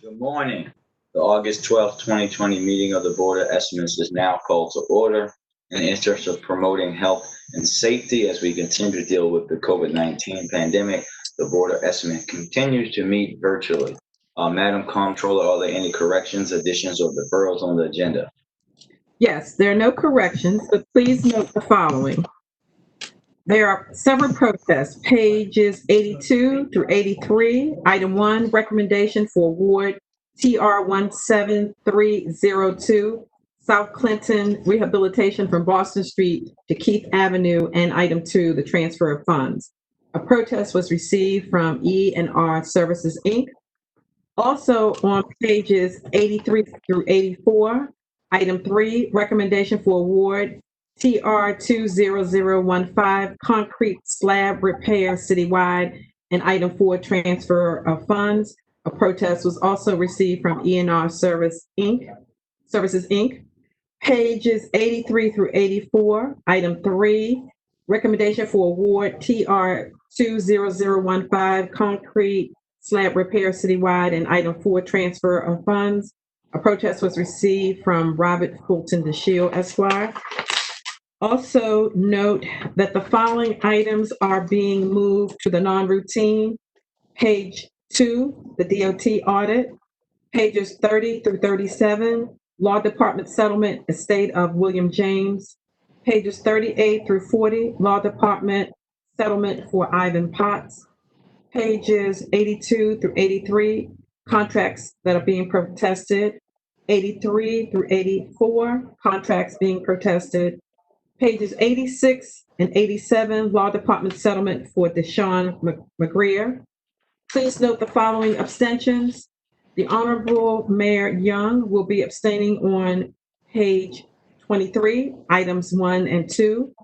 Good morning. The August 12th, 2020 meeting of the Board of Estimates is now called to order. In the interest of promoting health and safety as we continue to deal with the COVID-19 pandemic, the Board of Estimates continues to meet virtually. Madam Comptroller, are there any corrections, additions, or deferrals on the agenda? Yes, there are no corrections, but please note the following. There are several protests, pages 82 through 83. Item 1, recommendation for award TR 17302, South Clinton rehabilitation from Boston Street to Keith Avenue, and item 2, the transfer of funds. A protest was received from E&R Services, Inc. Also on pages 83 through 84, item 3, recommendation for award TR 20015, concrete slab repair citywide, and item 4, transfer of funds. A protest was also received from E&R Services, Inc. Pages 83 through 84, item 3, recommendation for award TR 20015, concrete slab repair citywide, and item 4, transfer of funds. A protest was received from Robert Fulton DeShield, Esquire. Also note that the following items are being moved to the non-routine. Page 2, the DOT audit. Pages 30 through 37, Law Department settlement, estate of William James. Pages 38 through 40, Law Department settlement for Ivan Potts. Pages 82 through 83, contracts that are being protested. 83 through 84, contracts being protested. Pages 86 and 87, Law Department settlement for Deshaun McGreer. Please note the following abstentions. The Honorable Mayor Young will be abstaining on page 23, items 1 and 2.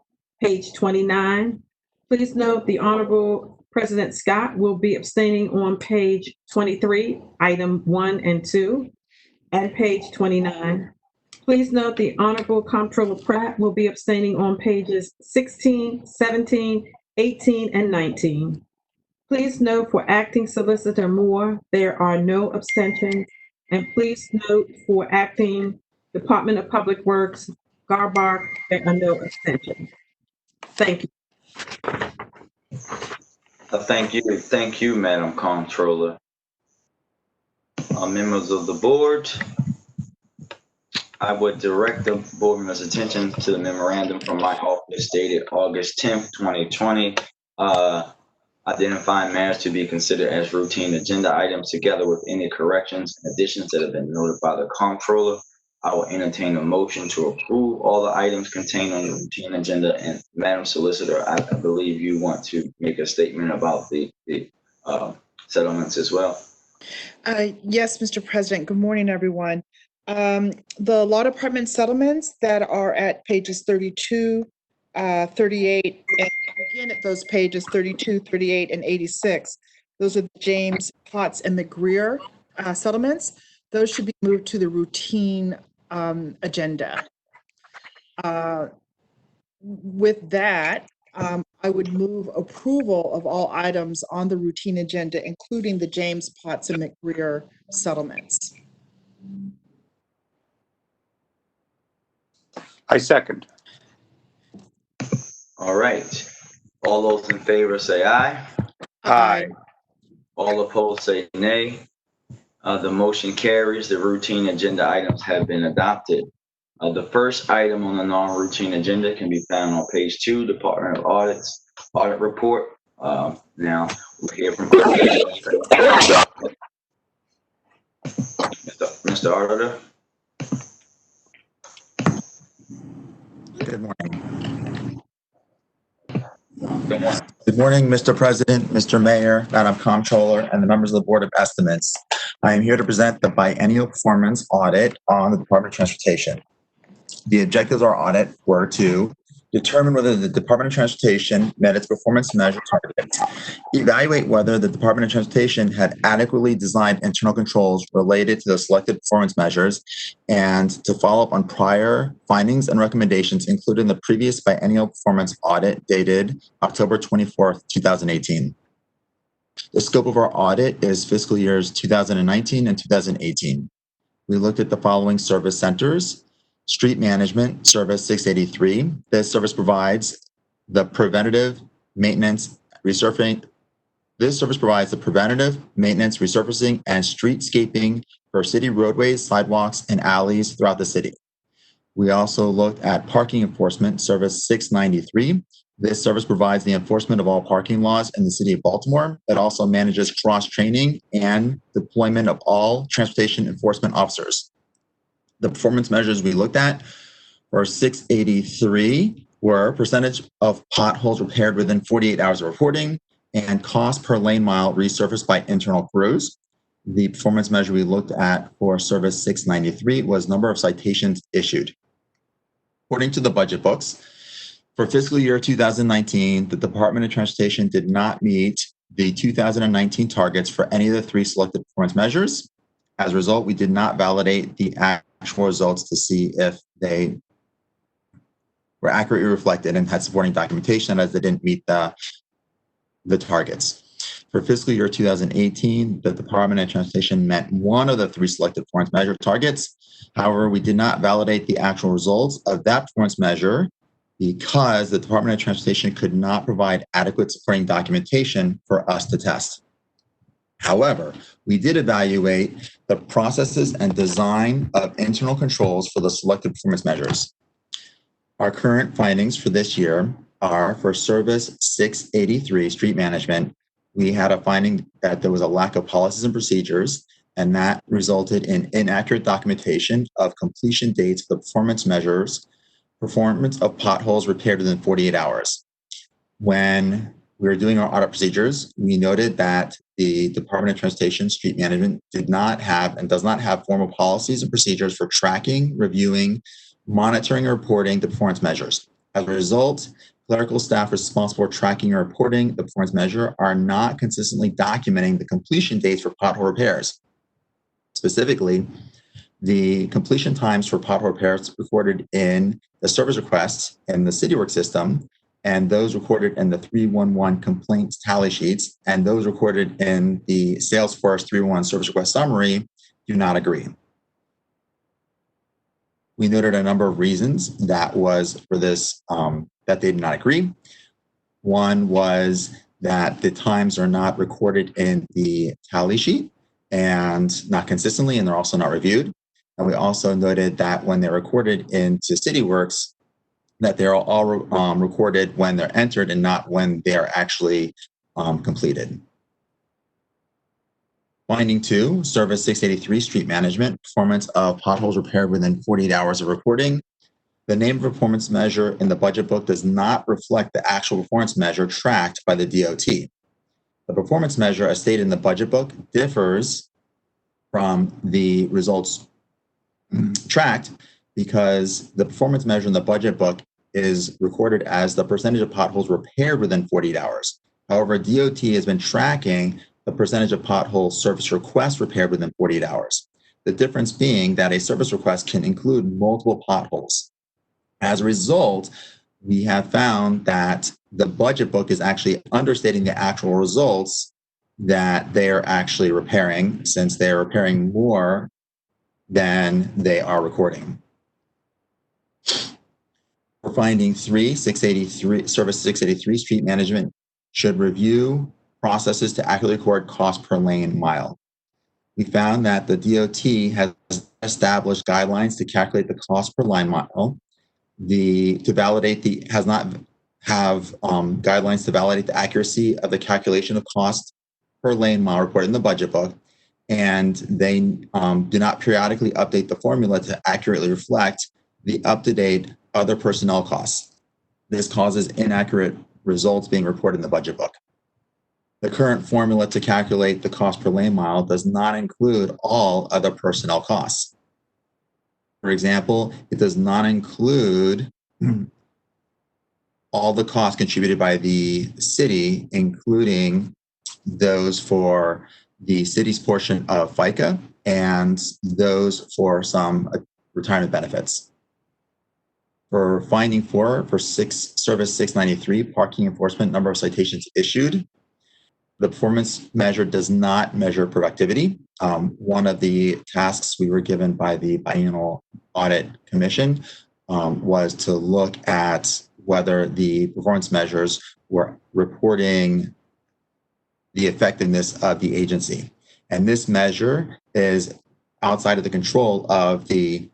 Page 29. Please note the Honorable President Scott will be abstaining on page 23, item 1 and 2, and page 29. Please note the Honorable Comptroller Pratt will be abstaining on pages 16, 17, 18, and 19. Please note for Acting Solicitor Moore, there are no abstentions. And please note for Acting Department of Public Works, Garbach, there are no abstentions. Thank you. Thank you, Madam Comptroller. Members of the board, I would direct the board members' attention to the memorandum from my office dated August 10th, 2020, identifying matters to be considered as routine agenda items together with any corrections and additions that have been noted by the comptroller. I will entertain a motion to approve all the items contained on the routine agenda. And Madam Solicitor, I believe you want to make a statement about the settlements as well. Yes, Mr. President. Good morning, everyone. The Law Department settlements that are at pages 32, 38, and again at those pages 32, 38, and 86, those are the James, Potts, and McGreer settlements. Those should be moved to the routine agenda. With that, I would move approval of all items on the routine agenda, including the James, Potts, and McGreer settlements. I second. All right. All those in favor say aye. Aye. All opposed say nay. The motion carries. The routine agenda items have been adopted. The first item on the non-routine agenda can be found on page 2, Department of Audits, audit report. Now we'll hear from Mr. Auditor. Good morning. Good morning, Mr. President, Mr. Mayor, Madam Comptroller, and the members of the Board of Estimates. I am here to present the biennial performance audit on the Department of Transportation. The objectives of our audit were to determine whether the Department of Transportation met its performance measure targets, evaluate whether the Department of Transportation had adequately designed internal controls related to the selected performance measures, and to follow up on prior findings and recommendations included in the previous biennial performance audit dated October 24th, 2018. The scope of our audit is fiscal years 2019 and 2018. We looked at the following service centers. Street Management, Service 683. This service provides the preventative maintenance, resurfacing. This service provides the preventative maintenance, resurfacing, and streetscaping for city roadways, sidewalks, and alleys throughout the city. We also looked at Parking Enforcement, Service 693. This service provides the enforcement of all parking laws in the city of Baltimore. It also manages cross-training and deployment of all transportation enforcement officers. The performance measures we looked at for 683 were percentage of potholes repaired within 48 hours of reporting and cost per lane mile resurfaced by internal crews. The performance measure we looked at for Service 693 was number of citations issued. According to the budget books, for fiscal year 2019, the Department of Transportation did not meet the 2019 targets for any of the three selected performance measures. As a result, we did not validate the actual results to see if they were accurately reflected and had supporting documentation, as they didn't meet the targets. For fiscal year 2018, the Department of Transportation met one of the three selected performance measure targets. However, we did not validate the actual results of that performance measure because the Department of Transportation could not provide adequate supporting documentation for us to test. However, we did evaluate the processes and design of internal controls for the selected performance measures. Our current findings for this year are for Service 683, Street Management. We had a finding that there was a lack of policies and procedures, and that resulted in inaccurate documentation of completion dates for the performance measures, performance of potholes repaired within 48 hours. When we were doing our audit procedures, we noted that the Department of Transportation Street Management did not have and does not have formal policies and procedures for tracking, reviewing, monitoring, and reporting the performance measures. As a result, clerical staff responsible for tracking and reporting the performance measure are not consistently documenting the completion dates for pothole repairs. Specifically, the completion times for pothole repairs recorded in the service requests in the CityWorks system, and those recorded in the 311 complaints tally sheets, and those recorded in the Salesforce 311 service request summary do not agree. We noted a number of reasons that was for this, that they did not agree. One was that the times are not recorded in the tally sheet and not consistently, and they're also not reviewed. And we also noted that when they're recorded into CityWorks, that they're all recorded when they're entered and not when they're actually completed. Finding 2, Service 683, Street Management, performance of potholes repaired within 48 hours of reporting. The name of performance measure in the budget book does not reflect the actual performance measure tracked by the DOT. The performance measure, as stated in the budget book, differs from the results tracked because the performance measure in the budget book is recorded as the percentage of potholes repaired within 48 hours. However, DOT has been tracking the percentage of pothole service requests repaired within 48 hours. The difference being that a service request can include multiple potholes. As a result, we have found that the budget book is actually understating the actual results that they are actually repairing, since they are repairing more than they are recording. For finding 3, 683, Service 683, Street Management should review processes to accurately record cost per lane mile. We found that the DOT has established guidelines to calculate the cost per line mile. Has not have guidelines to validate the accuracy of the calculation of cost per lane mile reported in the budget book, and they do not periodically update the formula to accurately reflect the up-to-date other personnel costs. This causes inaccurate results being reported in the budget book. The current formula to calculate the cost per lane mile does not include all other personnel costs. For example, it does not include all the costs contributed by the city, including those for the city's portion of FICA and those for some retirement benefits. For finding 4, for Service 693, parking enforcement, number of citations issued, the performance measure does not measure productivity. One of the tasks we were given by the Biennial Audit Commission was to look at whether the performance measures were reporting the effectiveness of the agency. And this measure is outside of the control of the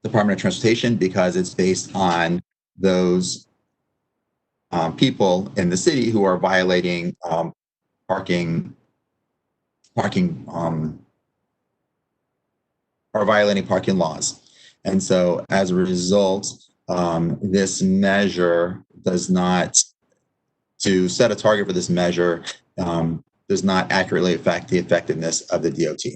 Department of Transportation because it's based on those people in the city who are violating parking laws. And so as a result, this measure does not, to set a target for this measure, does not accurately affect the effectiveness of the DOT.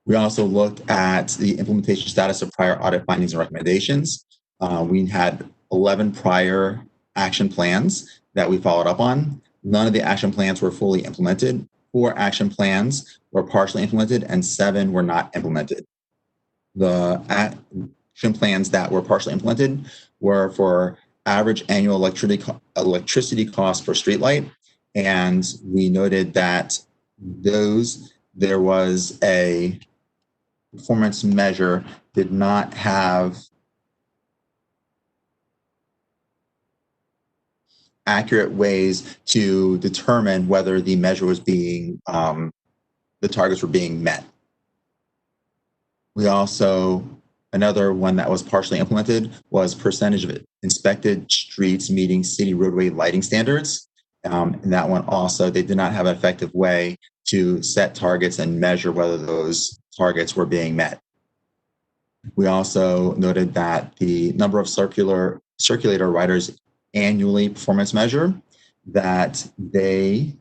We also looked at the implementation status of prior audit findings and recommendations. We had 11 prior action plans that we followed up on. None of the action plans were fully implemented. 4 action plans were partially implemented and 7 were not implemented. The action plans that were partially implemented were for average annual electricity cost per streetlight. And we noted that there was a performance measure did not have accurate ways to determine whether the measure was being, the targets were being met. We also, another one that was partially implemented was percentage of inspected streets meeting city roadway lighting standards. And that one also, they did not have an effective way to set targets and measure whether those targets were being met. We also noted that the number of circulator riders annually performance measure, that they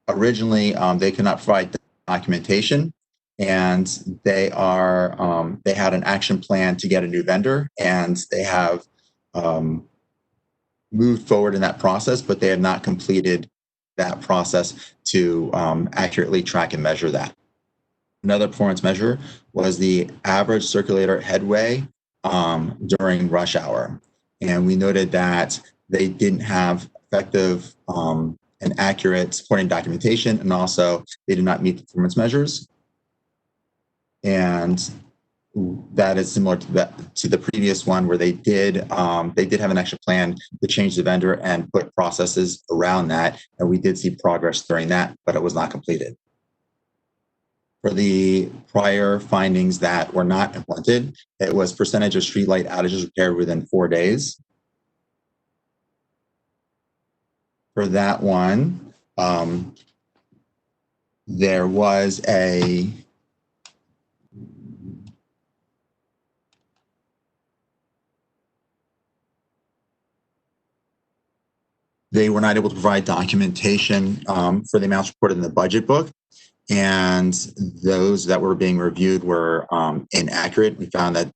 originally, they could not provide documentation, and they had an action plan to get a new vendor, and they have moved forward in that process, but they have not completed that process to accurately track and measure that. Another performance measure was the average circulator headway during rush hour. And we noted that they didn't have effective and accurate supporting documentation, and also they did not meet the performance measures. And that is similar to the previous one, where they did have an action plan to change the vendor and put processes around that, and we did see progress during that, but it was not completed. For the prior findings that were not implemented, it was percentage of streetlight outages repaired within 4 days. For that one, there was a they were not able to provide documentation for the amounts reported in the budget book, and those that were being reviewed were inaccurate. We found that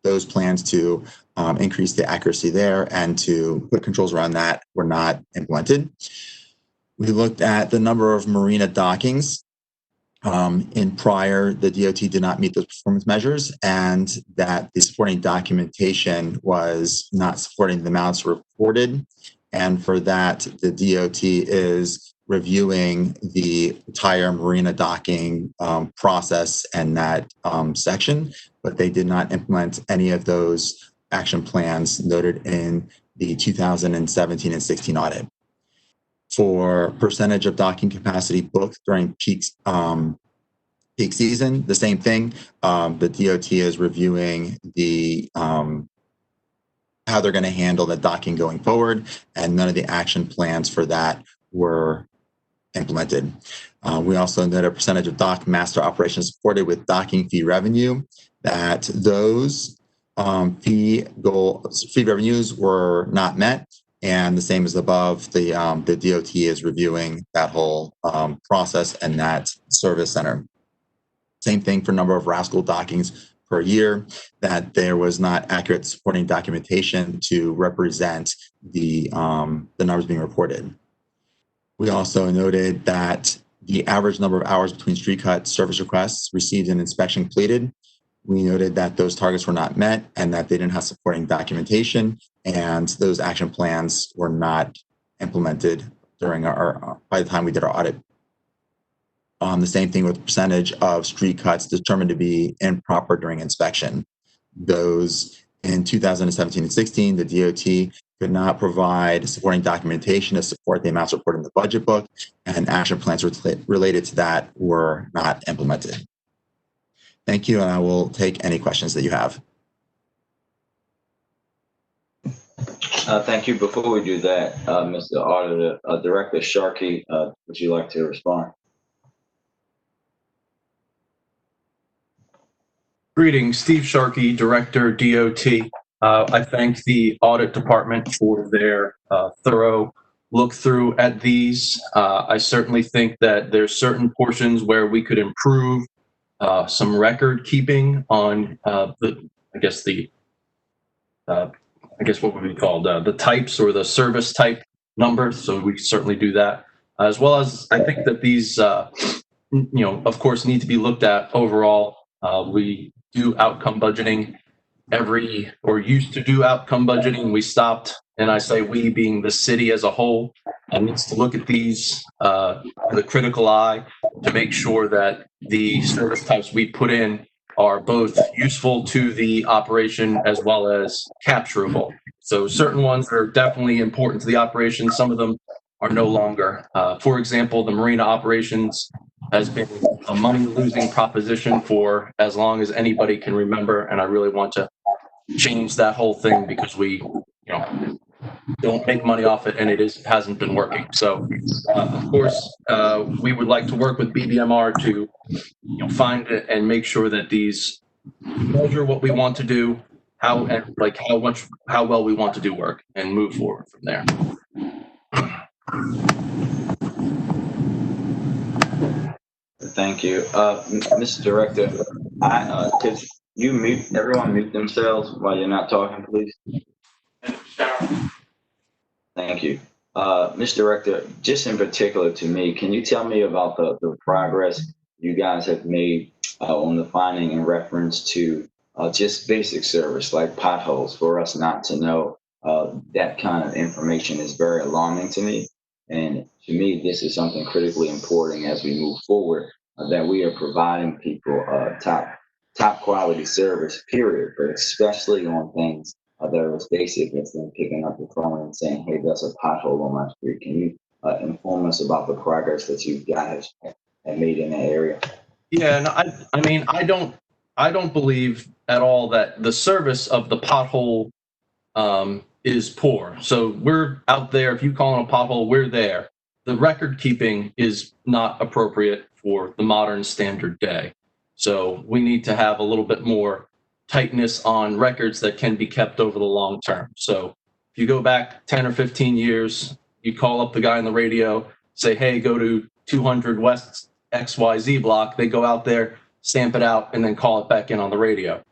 those plans to increase the accuracy there and to put controls around that were not implemented. We looked at the number of marina dockings. In prior, the DOT did not meet those performance measures, and that the supporting documentation was not supporting the amounts reported. And for that, the DOT is reviewing the entire marina docking process and that section, but they did not implement any of those action plans noted in the 2017 and 16 audit. For percentage of docking capacity booked during peak season, the same thing. The DOT is reviewing the how they're going to handle the docking going forward, and none of the action plans for that were implemented. We also noted a percentage of dock master operations supported with docking fee revenue, that those fee revenues were not met, and the same as above, the DOT is reviewing that whole process and that service center. Same thing for number of rascal dockings per year, that there was not accurate supporting documentation to represent the numbers being reported. We also noted that the average number of hours between street cut service requests received and inspection completed. We noted that those targets were not met and that they didn't have supporting documentation, and those action plans were not implemented during by the time we did our audit. The same thing with percentage of street cuts determined to be improper during inspection. Those in 2017 and 16, the DOT could not provide supporting documentation to support the amounts reported in the budget book, and action plans related to that were not implemented. Thank you, and I will take any questions that you have. Thank you. Before we do that, Mr. Auditor, Director Sharkey, would you like to respond? Greetings, Steve Sharkey, Director, DOT. I thank the Audit Department for their thorough look through at these. I certainly think that there's certain portions where we could improve some record keeping on what would be called the types or the service type numbers. So we certainly do that, as well as I think that these, of course, need to be looked at overall. We do outcome budgeting used to do outcome budgeting. We stopped, and I say we being the city as a whole, needs to look at these with a critical eye to make sure that the service types we put in are both useful to the operation as well as capturable. So certain ones are definitely important to the operation. Some of them are no longer. For example, the marina operations has been a money-losing proposition for as long as anybody can remember, and I really want to change that whole thing because we, don't make money off it, and it hasn't been working. So, of course, we would like to work with BBMR to, find it and make sure that these measure what we want to do, how well we want to do work, and move forward from there. Thank you. Mr. Director, could you everyone mute themselves while you're not talking, please? Thank you. Mr. Director, just in particular to me, can you tell me about the progress you guys have made on the finding in reference to just basic service like potholes? For us not to know that kind of information is very alarming to me. And to me, this is something critically important as we move forward, that we are providing people top quality service, period, but especially on things that are as basic as them picking up the phone and saying, hey, there's a pothole on my street. Can you inform us about the progress that you guys have made in that area? Yeah, and I don't believe at all that the service of the pothole is poor. So we're out there. If you call it a pothole, we're there. The record keeping is not appropriate for the modern standard day. So we need to have a little bit more tightness on records that can be kept over the long term. So if you go back 10 or 15 years, you call up the guy on the radio, say, hey, go to 200 West XYZ block. They go out there, stamp it out, and then call it back in on the radio.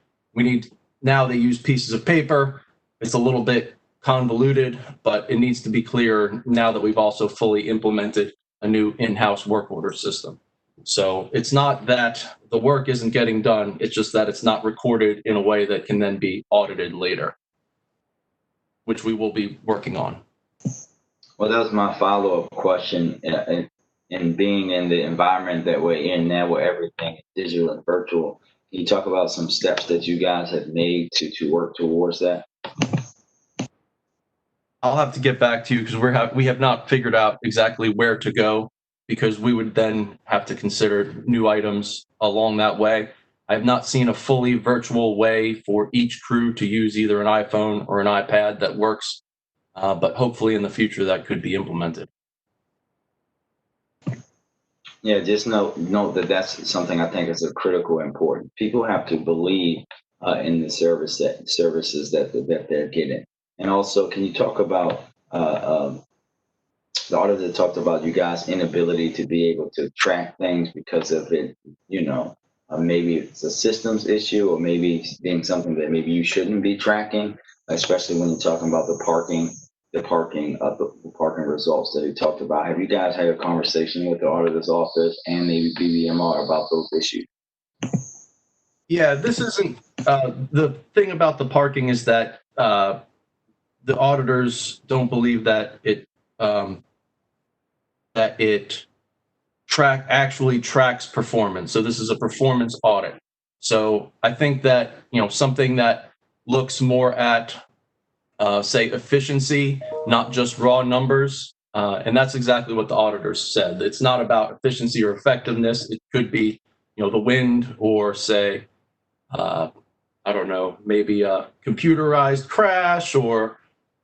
Now they use pieces of paper. It's a little bit convoluted, but it needs to be clear now that we've also fully implemented a new in-house work order system. So it's not that the work isn't getting done, it's just that it's not recorded in a way that can then be audited later, which we will be working on. Well, that was my follow-up question. And being in the environment that we're in now where everything is digital and virtual, can you talk about some steps that you guys have made to work towards that? I'll have to get back to you because we have not figured out exactly where to go, because we would then have to consider new items along that way. I have not seen a fully virtual way for each crew to use either an iPhone or an iPad that works, but hopefully in the future that could be implemented. Yeah, just note that that's something I think is of critical importance. People have to believe in the services that they're getting. And also, can you talk about the auditor talked about you guys' inability to be able to track things because of it, maybe it's a systems issue, or maybe being something that maybe you shouldn't be tracking, especially when you're talking about the parking results that he talked about. Have you guys had a conversation with the auditor's office and maybe BBMR about those issues? Yeah, this isn't the thing about the parking is that the auditors don't believe that it that it actually tracks performance. So this is a performance audit. So I think that, something that looks more at, say, efficiency, not just raw numbers. And that's exactly what the auditors said. It's not about efficiency or effectiveness. It could be, the wind, or say, I don't know, maybe a computerized crash or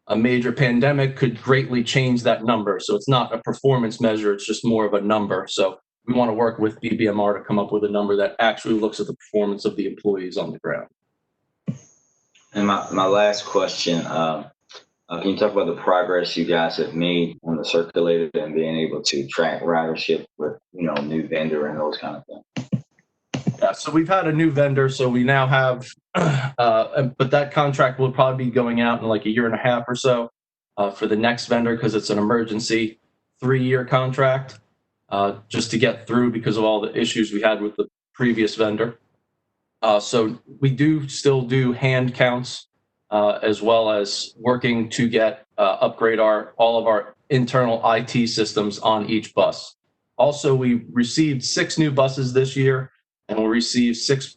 a major pandemic could greatly change that number. So it's not a performance measure, it's just more of a number. So we want to work with BBMR to come up with a number that actually looks at the performance of the employees on the ground. And my last question, can you talk about the progress you guys have made on the circulator and being able to track ridership with, new vendor and those kind of things? Yeah, so we've had a new vendor, so we now have, but that contract will probably be going out in like a year and a half or so for the next vendor, because it's an emergency 3-year contract, just to get through because of all the issues we had with the previous vendor. So we do still do hand counts, as well as working to get upgrade all of our internal IT systems on each bus. Also, we received 6 new buses this year. And we'll receive 6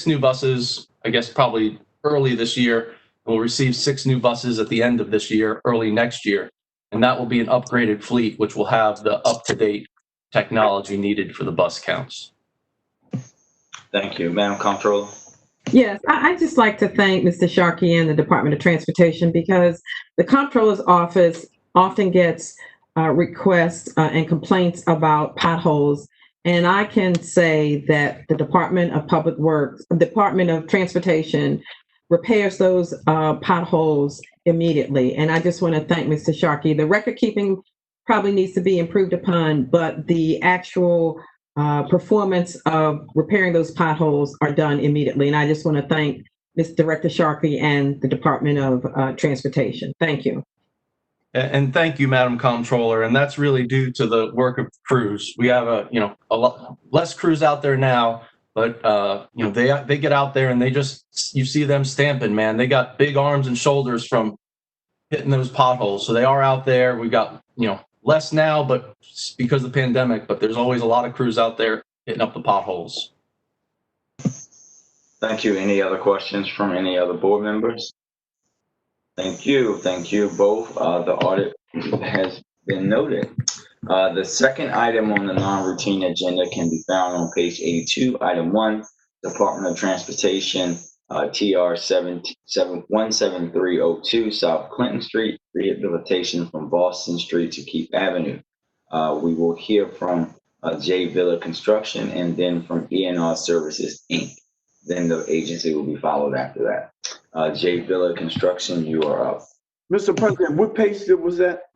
new buses, I guess, probably early this year. And we'll receive 6 new buses at the end of this year, early next year. And that will be an upgraded fleet, which will have the up-to-date technology needed for the bus counts. Thank you. Madam Comptroller? Yes, I'd just like to thank Mr. Sharkey and the Department of Transportation, because the Comptroller's Office often gets requests and complaints about potholes. And I can say that the Department of Public Works, Department of Transportation repairs those potholes immediately. And I just want to thank Mr. Sharkey. The record keeping probably needs to be improved upon, but the actual performance of repairing those potholes are done immediately. And I just want to thank Mr. Director Sharkey and the Department of Transportation. Thank you. And thank you, Madam Comptroller. And that's really due to the work of crews. We have a lot less crews out there now, but they get out there and you see them stamping, man. They got big arms and shoulders from hitting those potholes. So they are out there. We got, less now, but because of the pandemic, but there's always a lot of crews out there hitting up the potholes. Thank you. Any other questions from any other board members? Thank you. Thank you both. The audit has been noted. The second item on the non-routine agenda can be found on page 82, item 1, Department of Transportation, TR 17302, South Clinton Street, rehabilitation from Boston Street to Keith Avenue. We will hear from J. Villa Construction and then from ENR Services, Inc. Then the agency will be followed after that. J. Villa Construction, you are up. Mr. President, what page was that?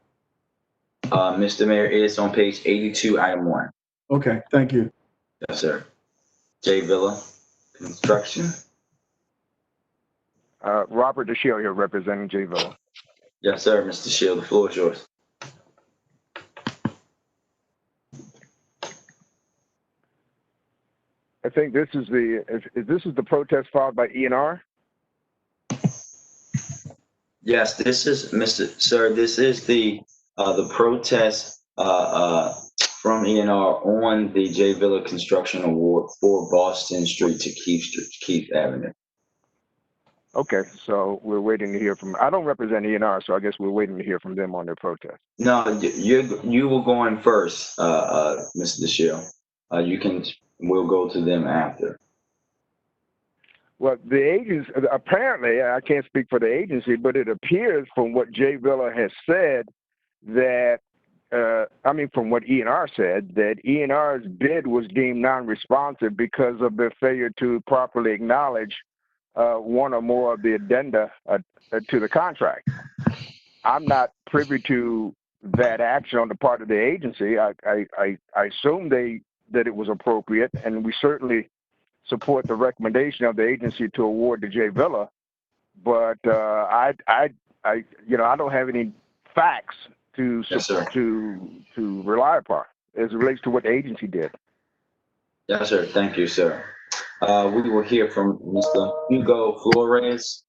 Mr. Mayor, it is on page 82, item 1. Okay, thank you. Yes, sir. J. Villa Construction. Robert DeShiel here representing J. Villa. Yes, sir. Mr. Shield, the floor is yours. I think this is the protest filed by ENR. Yes, this is This is the protest from ENR on the J. Villa Construction Award for Boston Street to Keith Avenue. Okay, so we're waiting to hear from. I don't represent ENR, so I guess we're waiting to hear from them on their protest. No, you will go in first, Mr. DeShiel. We'll go to them after. Well, the agency, apparently, I can't speak for the agency, but it appears from what J. Villa has said that, from what ENR said, that ENR's bid was deemed non-responsive because of their failure to properly acknowledge one or more of the addenda to the contract. I'm not privy to that action on the part of the agency. I assume that it was appropriate, and we certainly support the recommendation of the agency to award to J. Villa, but I don't have any facts to rely upon as it relates to what the agency did. Yes, sir. Thank you, sir. We will hear from Mr. Hugo Flores.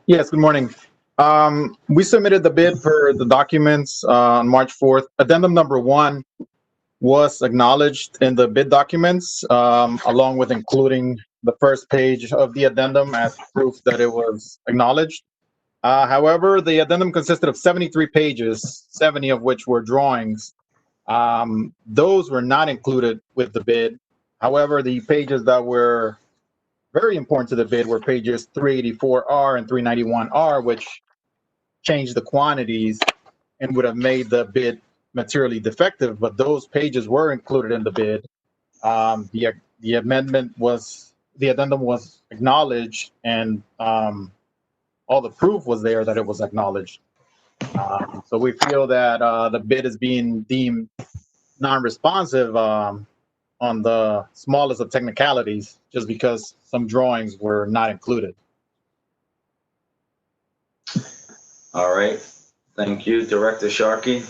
Yes, good morning. We submitted the bid for the documents on March 4th. Addendum number 1 was acknowledged in the bid documents, along with including the first page of the addendum as proof that it was acknowledged. However, the addendum consisted of 73 pages, 70 of which were drawings. Those were not included with the bid. However, the pages that were very important to the bid were pages 384R and 391R, which changed the quantities and would have made the bid materially defective, but those pages were included in the bid. The addendum was acknowledged, and all the proof was there that it was acknowledged. So we feel that the bid is being deemed non-responsive on the smallest of technicalities, just because some drawings were not included. All right. Thank you, Director Sharkey.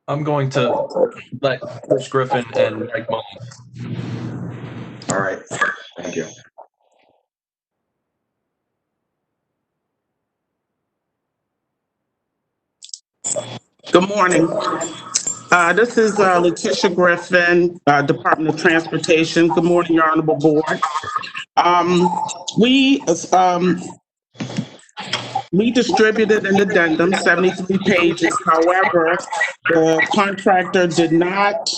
I'm going to let Chris Griffin and Mike Mullin. All right. Thank you. Good morning. This is Letitia Griffin, Department of Transportation. Good morning, Your Honorable Board. We distributed an addendum, 73 pages. However, the contractor did not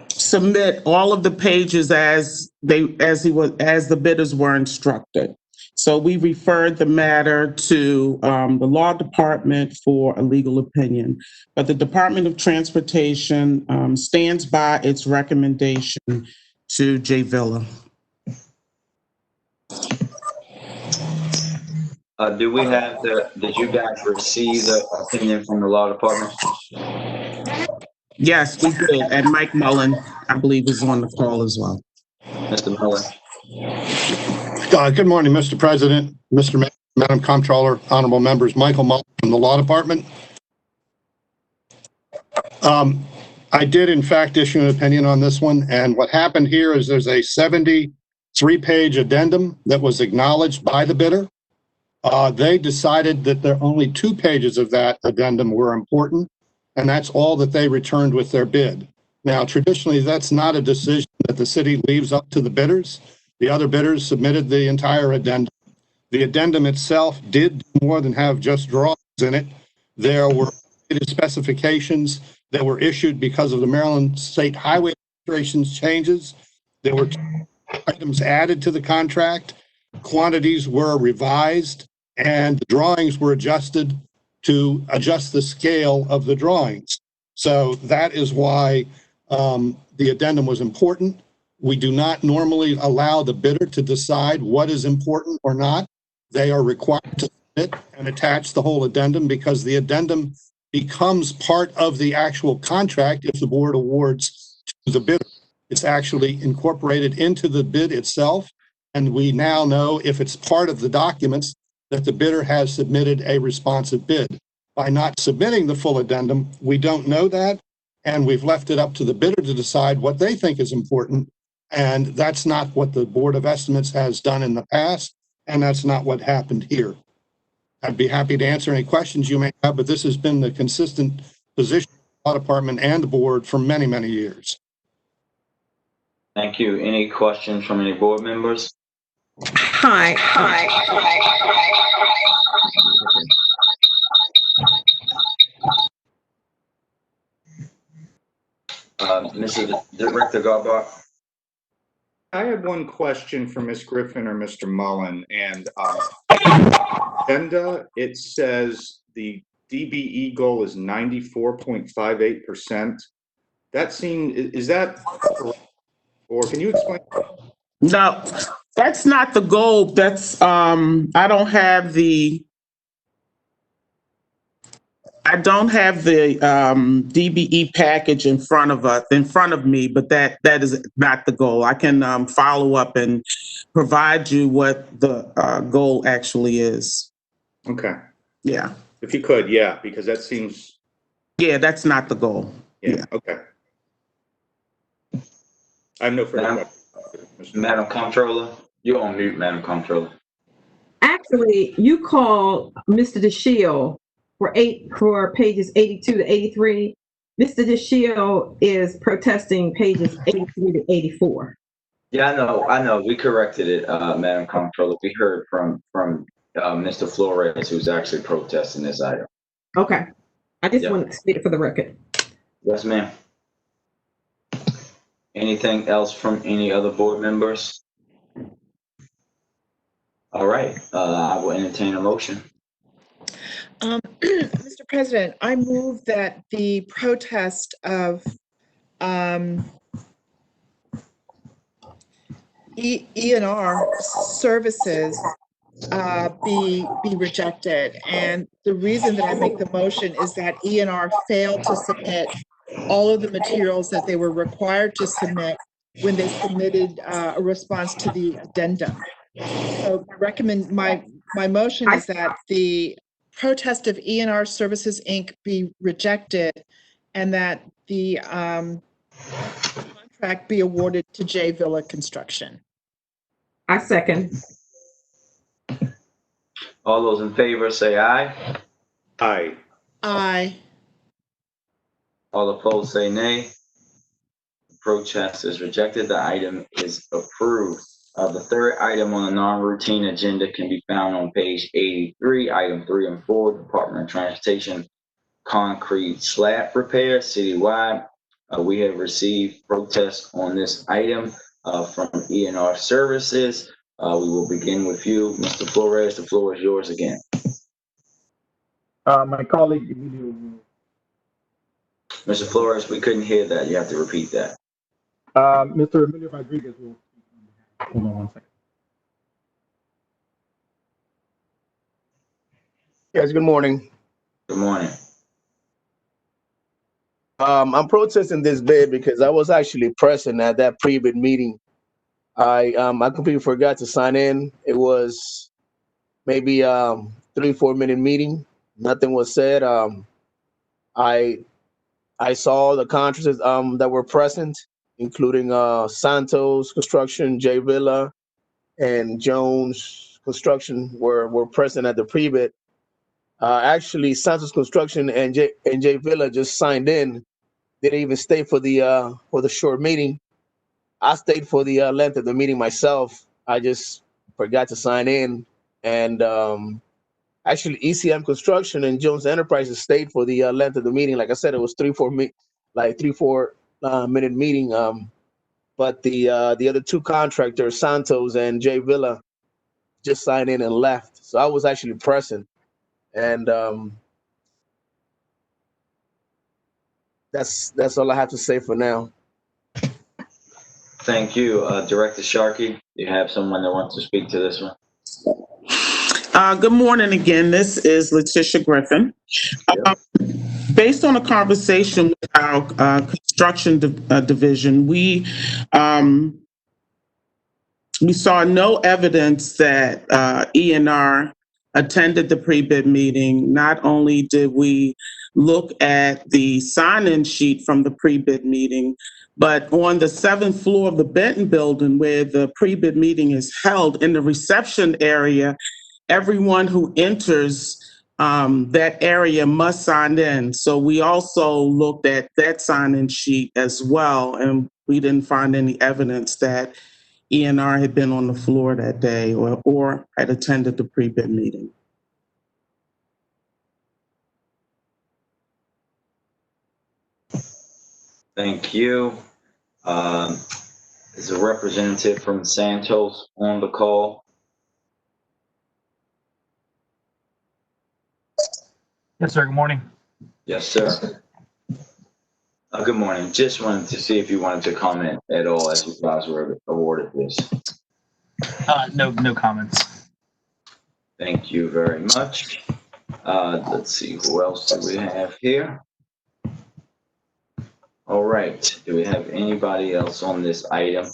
submit all of the pages as the bidders were instructed. So we referred the matter to the law department for a legal opinion. But the Department of Transportation stands by its recommendation to J. Villa. Did you guys receive the opinion from the law department? Yes, we did. And Mike Mullin, I believe, is on the call as well. Mr. Mullin. Good morning, Mr. President, Madam Comptroller, honorable members. Michael Mullin from the Law Department. I did, in fact, issue an opinion on this one. And what happened here is there's a 73-page addendum that was acknowledged by the bidder. They decided that there only 2 pages of that addendum were important, and that's all that they returned with their bid. Now, traditionally, that's not a decision that the city leaves up to the bidders. The other bidders submitted the entire addendum. The addendum itself did do more than have just drawings in it. There were specifications that were issued because of the Maryland State Highway Administration's changes. There were items added to the contract. Quantities were revised, and the drawings were adjusted to adjust the scale of the drawings. So that is why the addendum was important. We do not normally allow the bidder to decide what is important or not. They are required to submit and attach the whole addendum because the addendum becomes part of the actual contract if the board awards to the bidder. It's actually incorporated into the bid itself, and we now know if it's part of the documents that the bidder has submitted a responsive bid. By not submitting the full addendum, we don't know that, and we've left it up to the bidder to decide what they think is important, and that's not what the Board of Estimates has done in the past, and that's not what happened here. I'd be happy to answer any questions you may have, but this has been the consistent position of the law department and the board for many, many years. Thank you. Any questions from any board members? Hi. Mrs. Director Garbach. I have one question for Ms. Griffin or Mr. Mullin, and agenda, it says the DBE goal is 94.58%. That is that correct? Or can you explain? No, that's not the goal. That's I don't have the DBE package in front of me, but that is not the goal. I can follow up and provide you what the goal actually is. Okay. Yeah. If you could, yeah, because that seems. Yeah, that's not the goal. Yeah. Okay. I have no further questions. Madam Comptroller, You're on mute, Madam Comptroller. Actually, you called Mr. DeShiel for pages 82 to 83. Mr. DeShiel is protesting pages 83 to 84. Yeah, I know. We corrected it, Madam Comptroller. We heard from Mr. Flores, who's actually protesting this item. Okay. I just Yeah. wanted to state it for the record. Yes, ma'am. Anything else from any other board members? All right, I will entertain a motion. Mr. President, I move that the protest of E&R services be rejected. And the reason that I make the motion is that E&R failed to submit all of the materials that they were required to submit when they submitted a response to the addendum. So my motion is that the protest of E&R Services, Inc. be rejected and that the contract be awarded to J Villa Construction. I second. All those in favor say aye. Aye. Aye. All opposed say nay. Protest is rejected. The item is approved. The third item on the non-routine agenda can be found on page 83, item 3 and 4, Department of Transportation concrete slab repair citywide. We have received protests on this item from E&R Services. We will begin with you, Mr. Flores. The floor is yours again. My colleague, Mr. Flores, we couldn't hear that. You have to repeat that. Mr. Emilio Rodriguez will. Hold on one second. Yes, good morning. Good morning. I'm protesting this bid because I was actually present at that pre-bid meeting. I completely forgot to sign in. It was maybe 3-4 minute meeting. Nothing was said. I saw the contractors that were present, including Santos Construction, J Villa, and Jones Construction were present at the pre-bid. Actually, Santos Construction and J Villa just signed in. Didn't even stay for the short meeting. I stayed for the length of the meeting myself. I just forgot to sign in. And actually, ECM Construction and Jones Enterprises stayed for the length of the meeting. Like I said, it was 3-4 minute meeting. But the other two contractors, Santos and J Villa, just signed in and left. So I was actually present. And that's all I have to say for now. Thank you. Director Sharkey, you have someone that wants to speak to this one? Good morning again. This is Letitia Griffin. Based on a conversation with our construction division, we saw no evidence that E&R attended the pre-bid meeting. Not only did we look at the sign-in sheet from the pre-bid meeting, but on the 7th floor of the Benton building where the pre-bid meeting is held, in the reception area, everyone who enters that area must sign in. So we also looked at that sign-in sheet as well, and we didn't find any evidence that E&R had been on the floor that day or had attended the pre-bid meeting. Thank you. Is a representative from Santos on the call? Yes, sir. Good morning. Yes, sir. Good morning. Just wanted to see if you wanted to comment at all as you guys were awarded this. No comments. Thank you very much. Let's see, who else do we have here? All right. Do we have anybody else on this item?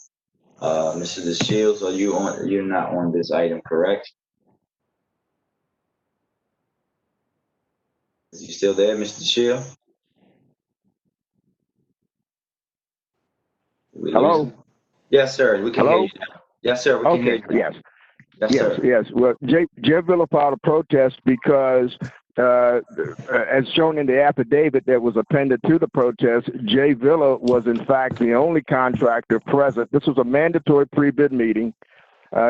Mr. DeShields, are you on? You're not on this item, correct? Is he still there, Mr. DeShields? Hello? Yes, sir. We can hear you now. Yes, sir. We can hear Okay, you. yes. Yes, Yes, sir. yes. Well, Jeff Villa filed a protest because, as shown in the affidavit that was appended to the protest, Jay Villa was in fact the only contractor present. This was a mandatory pre-bid meeting.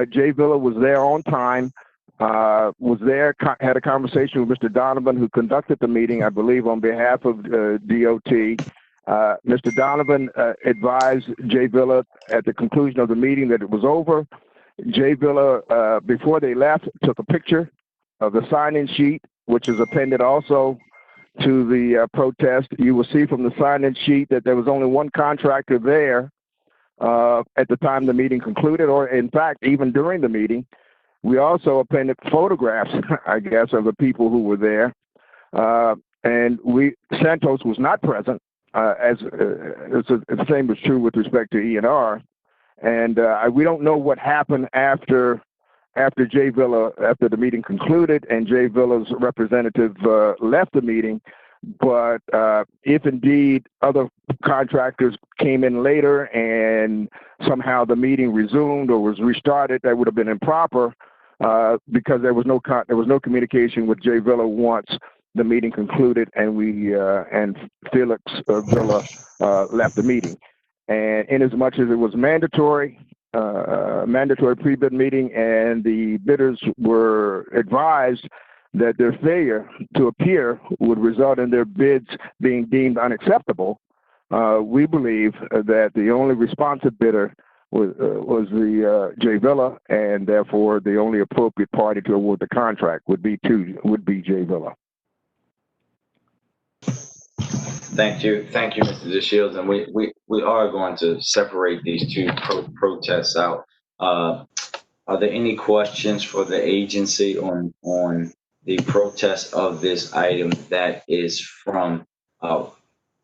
Jay Villa was there on time, was there, had a conversation with Mr. Donovan, who conducted the meeting, I believe, on behalf of DOT. Mr. Donovan advised Jay Villa at the conclusion of the meeting that it was over. Jay Villa, before they left, took a picture of the sign-in sheet, which is appended also to the protest. You will see from the sign-in sheet that there was only one contractor there at the time the meeting concluded, or in fact, even during the meeting. We also appended photographs, I guess, of the people who were there. And Santos was not present, the same was true with respect to E&R. And we don't know what happened after Jay Villa, after the meeting concluded and Jay Villa's representative left the meeting. But if indeed other contractors came in later and somehow the meeting resumed or was restarted, that would have been improper because there was no communication with Jay Villa once the meeting concluded and Felix Villa left the meeting. And inasmuch as it was mandatory pre-bid meeting, and the bidders were advised that their failure to appear would result in their bids being deemed unacceptable, we believe that the only responsive bidder was the Jay Villa, and therefore the only appropriate party to award the contract would be Jay Villa. Thank you, Mr. DeShields. And we are going to separate these two protests out. Are there any questions for the agency on the protest of this item that is from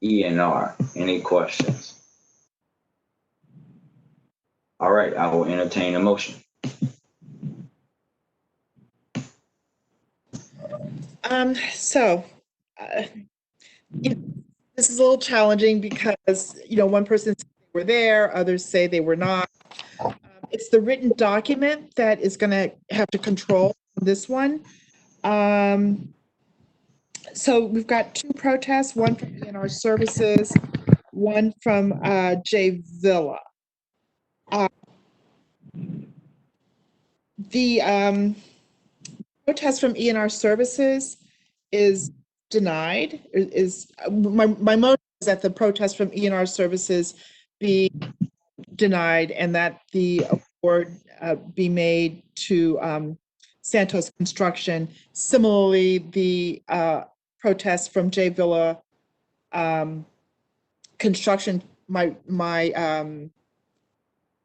E&R? Any questions? All right, I will entertain a motion. This is a little challenging because, one person said they were there, others say they were not. It's the written document that is going to have to control this one. So we've got two protests, one from E&R Services, one from Jay Villa. The protest from E&R Services is denied. My motion is that the protest from E&R Services be denied and that the award be made to Santos Construction. Similarly, the protest from Jay Villa Construction, my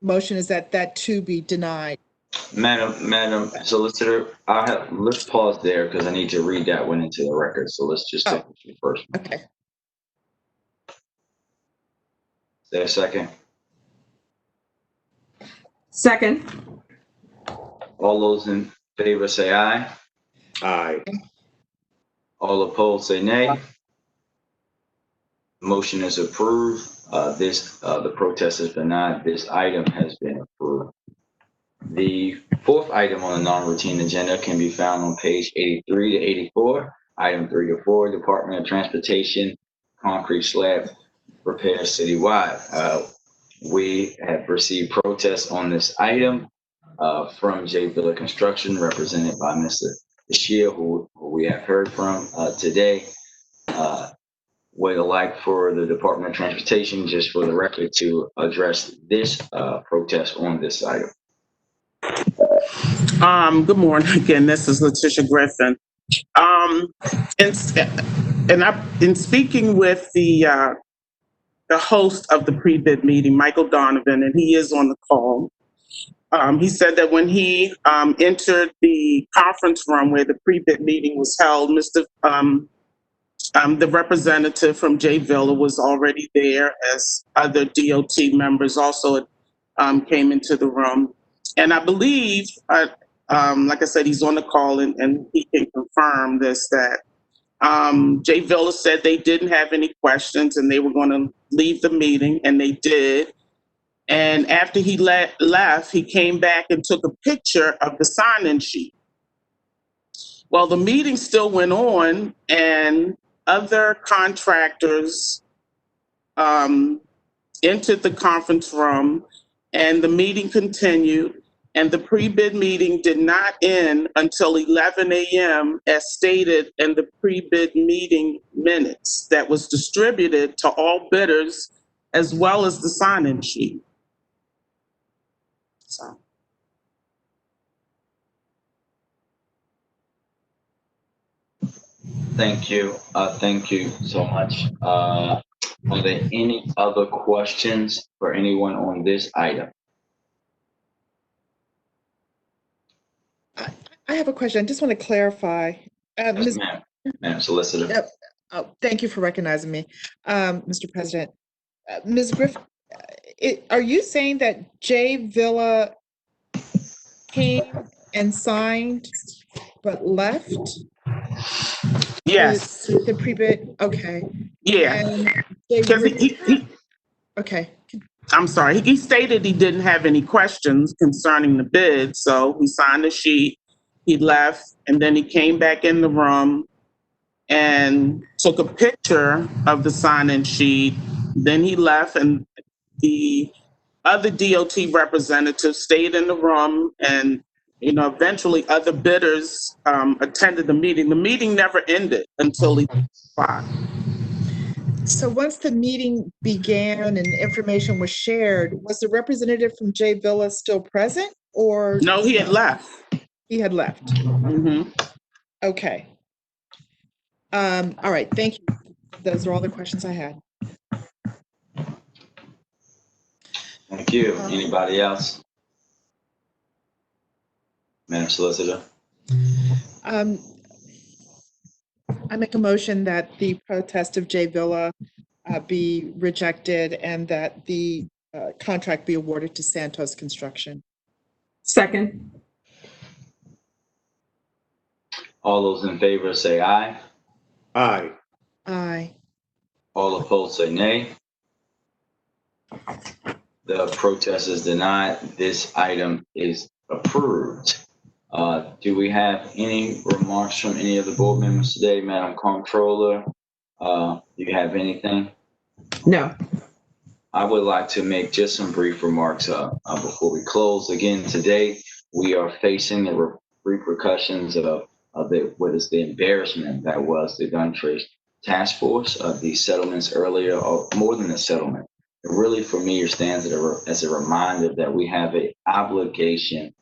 motion is that too be denied. Madam Solicitor, let's pause there because I need to read that one into the record. So let's just take the first one. Okay. Is there a second? Second. All those in favor say aye. Aye. All opposed say nay. Motion is approved. The protest is denied. This item has been approved. The fourth item on the non-routine agenda can be found on page 83 to 84. Item 3 to 4, Department of Transportation, concrete slab repair citywide. We have received protests on this item from Jay Villa Construction, represented by Mr. DeShields, who we have heard from today. Would like for the Department of Transportation, just for the record, to address this protest on this item. Good morning again. This is Letitia Griffin. In speaking with the host of the pre-bid meeting, Michael Donovan, and he is on the call. He said that when he entered the conference room where the pre-bid meeting was held, the representative from Jay Villa was already there, as other DOT members also came into the room. And I believe, like I said, he's on the call and he can confirm this, that Jay Villa said they didn't have any questions and they were going to leave the meeting, and they did. And after he left, he came back and took a picture of the sign-in sheet. Well, the meeting still went on, and other contractors entered the conference room, and the meeting continued. And the pre-bid meeting did not end until 11 a.m. as stated in the pre-bid meeting minutes that was distributed to all bidders as well as the sign-in sheet. So. Thank you. Thank you so much. Are there any other questions for anyone on this item? I have a question. I just want to clarify. Yes, ma'am. Ma'am Solicitor. Thank you for recognizing me, Mr. President. Ms. Griffin, are you saying that J. Villa came and signed but left? Yes. The pre-bid? Okay. Yeah. Okay. I'm sorry. He stated he didn't have any questions concerning the bid, so he signed the sheet, he left, and then he came back in the room and took a picture of the sign-in sheet. Then he left, and the other DOT representatives stayed in the room, and eventually other bidders attended the meeting. The meeting never ended until 5. So once the meeting began and information was shared, was the representative from J. Villa still present, or? No, he had left. He had left. Mm-hmm. Okay. All right. Thank you. Those are all the questions I had. Thank you. Anybody else? Madam Solicitor. I make a motion that the protest of J. Villa be rejected and that the contract be awarded to Santos Construction. Second. All those in favor say aye. Aye. Aye. All opposed say nay. The protest is denied. This item is approved. Do we have any remarks from any of the board members today? Madam Comptroller, do you have anything? No. I would like to make just some brief remarks before we close. Again, today we are facing the repercussions of what is the embarrassment that was the gun trace task force. The settlements earlier, or more than a settlement, it really for me stands as a reminder that we have an obligation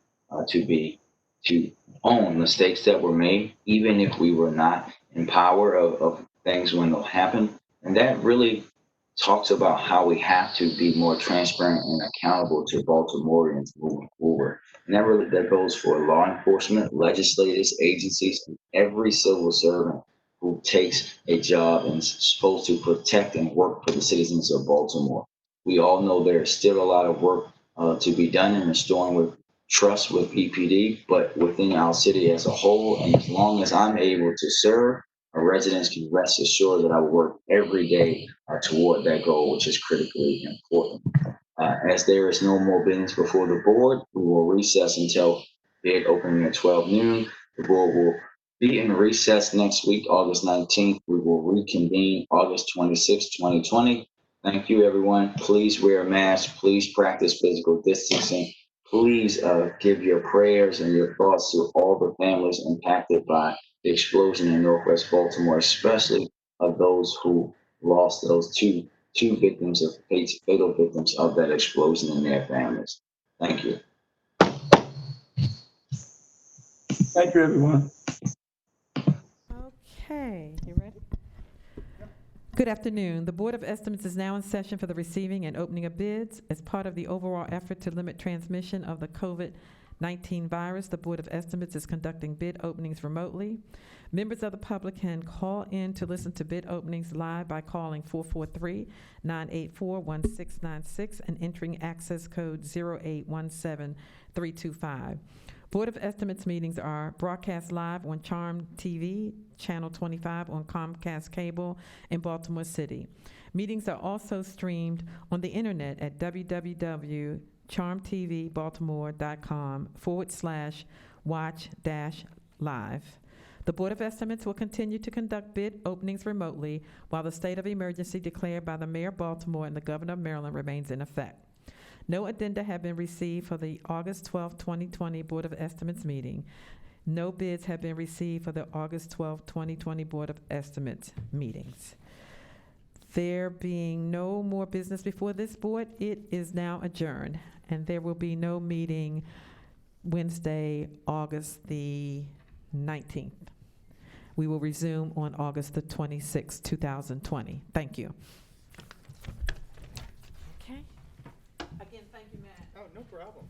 to own mistakes that were made, even if we were not in power of things when they'll happen. And that really talks about how we have to be more transparent and accountable to Baltimoreans moving forward. And that goes for law enforcement, legislators, agencies, and every civil servant who takes a job and is supposed to protect and work for the citizens of Baltimore. We all know there's still a lot of work to be done in restoring with trust with EPD, but within our city as a whole. And as long as I'm able to serve, our residents can rest assured that I will work every day toward that goal, which is critically important. As there is no more business before the board, we will recess until bid opening at 12 noon. The board will be in recess next week, August 19th. We will reconvene August 26th, 2020. Thank you, everyone. Please wear a mask. Please practice physical distancing. Please give your prayers and your thoughts to all the families impacted by the explosion in Northwest Baltimore, especially of those who lost those two victims of fatal victims of that explosion and their families. Thank you. Thank you, everyone. Okay, you ready? Good afternoon. The Board of Estimates is now in session for the receiving and opening of bids. As part of the overall effort to limit transmission of the COVID-19 virus, the Board of Estimates is conducting bid openings remotely. Members of the public can call in to listen to bid openings live by calling 443-984-1696 and entering access code 0817325. Board of Estimates meetings are broadcast live on Charm TV, Channel 25 on Comcast Cable in Baltimore City. Meetings are also streamed on the internet at www.charmtvbaltimore.com/watch-live. The Board of Estimates will continue to conduct bid openings remotely while the state of emergency declared by the Mayor of Baltimore and the Governor of Maryland remains in effect. No addenda have been received for the August 12, 2020 Board of Estimates meeting. No bids have been received for the August 12, 2020 Board of Estimates meetings. There being no more business before this board, it is now adjourned, and there will be no meeting Wednesday, August the 19th. We will resume on August the 26th, 2020. Thank you. Okay. Again, thank you, Matt. Oh, no problem.